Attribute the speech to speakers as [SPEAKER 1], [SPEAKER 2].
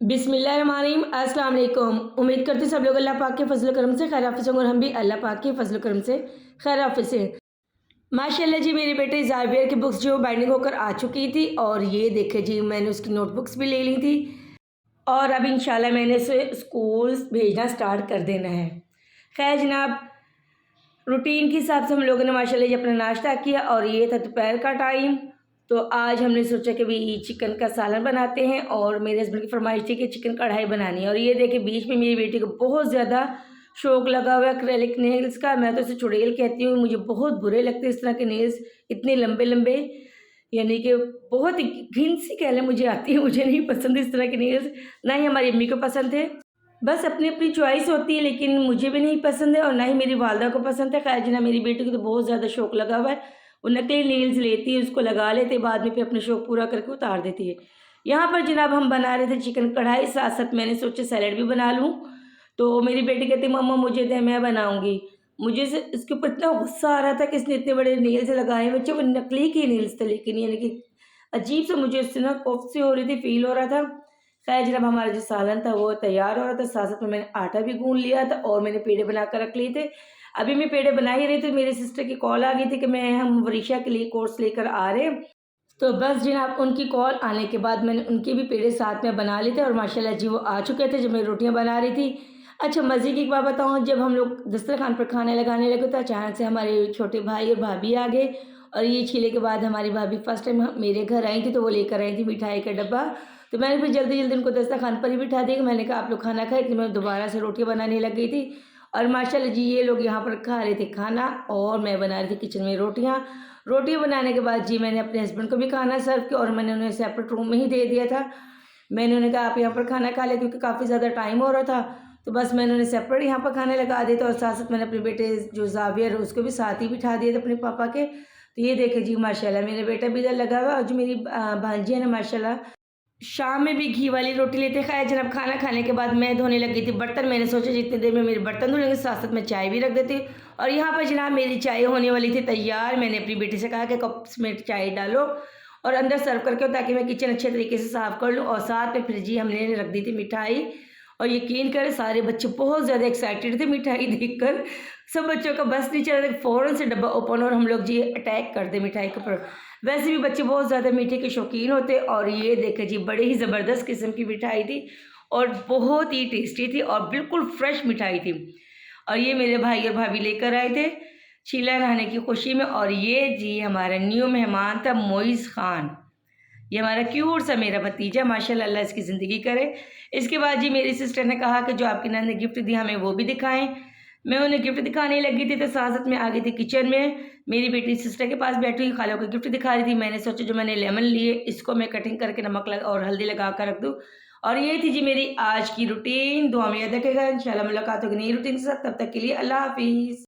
[SPEAKER 1] बिस्मिल्लाहिर्रहमानिर्रहीम। अस्सलाम वालेकुम। उम्मीद करती सब लोग अल्लाह पाक के फजल करम से खैर हाफिज़ होंगे और हम भी अल्लाह पाक के फजल करम से खैर हाफिज़ से। माशाल्लाह जी, मेरे बेटे ज़ावियर की बुक्स जो बाइंडिंग होकर आ चुकी थी और ये देखे जी मैंने उसकी नोटबुक्स भी ले ली थी और अब इंशाल्लाह मैंने उसे स्कूल भेजना स्टार्ट कर देना है। खैर जनाब, रूटीन के हिसाब से हम लोगों ने माशाल्लाह जी अपना नाश्ता किया और ये था दोपहर का टाइम। तो आज हमने सोचा कि भी चिकन का सालन बनाते हैं और मेरे हस्बैंड की फरमाइश थी कि चिकन कढ़ाई बनानी है। और ये देखिए बीच में मेरी बेटी को बहुत ज़्यादा शौक लगा हुआ है एक्रेलिक नेल्स का। मैं तो इसे चुड़ैल कहती हूँ, मुझे बहुत बुरे लगते हैं इस तरह के नेल्स, इतने लंबे लंबे, यानी कि बहुत घिन सी कह लें मुझे आती है। मुझे नहीं पसंद इस तरह के नेल्स, ना ही हमारी अम्मी को पसंद है। बस अपनी अपनी चॉइस होती है, लेकिन मुझे भी नहीं पसंद है और ना ही मेरी वालदा को पसंद है। खैर जी ना, मेरी बेटी को तो बहुत ज़्यादा शौक लगा हुआ है, वो नकली नील्स लेती है, उसको लगा लेते, बाद में फिर अपना शौक पूरा करके उतार देती है। यहाँ पर जनाब हम बना रहे थे चिकन कढ़ाई, साथ साथ मैंने सोचा सैलड भी बना लूँ। तो मेरी बेटी कहती मम्मा मुझे दे, मैं बनाऊँगी। मुझे इसके ऊपर इतना गुस्सा आ रहा था कि इसने इतने बड़े नेल्स लगाए हुए, वो नकली के नेल्स थे, लेकिन यानी कि अजीब सा मुझे उससे ना कॉफ सी हो रही थी, फील हो रहा था। खैर जनाब, हमारा जो सालन था वो तैयार हो रहा था, साथ साथ में मैंने आटा भी गूंद लिया था और मैंने पेड़े बना कर रख लिए थे। अभी मैं पेड़े बना ही रही थी, मेरी सिस्टर की कॉल आ गई थी कि हम वरीशा के लिए कोर्स लेकर आ रहे हैं। तो बस जनाब उनकी कॉल आने के बाद मैंने उनके भी पेड़े साथ में बना लिए थे और माशाल्लाह जी वो आ चुके थे जब मैं रोटियां बना रही थी। अच्छा, मज़े की एक बात बताऊँ, जब हम लोग दस्तरखान पर खाने लगाने लगे तो अचानक से हमारे छोटे भाई और भाभी आ गए और ये छीले के बाद हमारी भाभी फर्स्ट टाइम मेरे घर आई थी तो वो लेकर आई थी मिठाई का डब्बा। तो मैंने फिर जल्दी जल्दी उनको दस्तरखान पर ही बिठा दिया। मैंने कहा आप लोग खाना खाए, तो मैं दोबारा से रोटियां बनाने लग गई थी और माशाल्लाह जी ये लोग यहाँ पर खा रहे थे खाना और मैं बना रही थी किचन में रोटियां बनाने के बाद जी मैंने अपने हस्बैंड को भी खाना सर्व किया और मैंने उन्हें सेपरेट रूम में ही दे दिया था। मैंने उन्हें कहा आप यहाँ पर खाना खा लें, क्योंकि काफ़ी ज़्यादा टाइम हो रहा था। तो बस मैंने उन्हें सेपरेट यहाँ पर खाने लगा दिया था और साथ साथ मैंने अपने बेटे जो ज़ावियर है उसको भी साथ ही बिठा दिया था अपने पापा के। तो ये देखे जी माशाल्लाह मेरा बेटा भी इधर लगा हुआ और जो मेरी भांजी है ना माशाल्लाह शाम में भी घी वाली रोटी लेते। खाया जनाब, खाना खाने के बाद मैं धोने लगी थी बर्तन। मैंने सोचा जितनी देर में मेरे बर्तन धुलेंगे साथ साथ मैं चाय भी रख देती। और यहाँ पर जनाब मेरी चाय होने वाली थी तैयार। मैंने अपनी बेटी से कहा कि कप्स में चाय डालो और अंदर सर्व करके, ताकि मैं किचन अच्छे तरीके से साफ़ कर लूँ। और साथ में फिर जी हमने रख दी थी मिठाई और यकीन करें सारे बच्चे बहुत ज़्यादा एक्साइटेड थे मिठाई देखकर। सब बच्चों का बस नहीं चल रहा था, फ़ौरन से डब्बा ओपन और हम लोग जी अटैक कर दे मिठाई के ऊपर। वैसे भी बच्चे बहुत ज़्यादा मीठे के शौकीन होते और ये देखें जी बड़े ही ज़बरदस्त किस्म की मिठाई थी और बहुत ही टेस्टी थी और बिल्कुल फ्रेश मिठाई थी। और ये मेरे भाई और भाभी लेकर आए थे शीला नहाने की खुशी में। और ये जी हमारा न्यू मेहमान था मोइज़ ख़ान, ये हमारा क्यूट सा मेरा भतीजा, माशाल्लाह अल्लाह इसकी ज़िंदगी करे। इसके बाद जी मेरी सिस्टर ने कहा कि जो आपकी नंद ने गिफ्ट दिया हमें वो भी दिखाएं। मैं उन्हें गिफ्ट दिखाने लगी थी तो साथ साथ में आ गई थी किचन में। मेरी बेटी सिस्टर के पास बैठी हुई खाला को गिफ्ट दिखा रही थी। मैंने सोचा जो मैंने लेमन लिए इसको मैं कटिंग करके नमक और हल्दी लगा कर रख दूँ। और ये थी जी मेरी आज की रूटीन। दुआ में याद रखेगा, इंशाल्लाह मुलाकात होगी नई रूटीन के साथ। तब तक के लिए अल्लाह हाफिज़।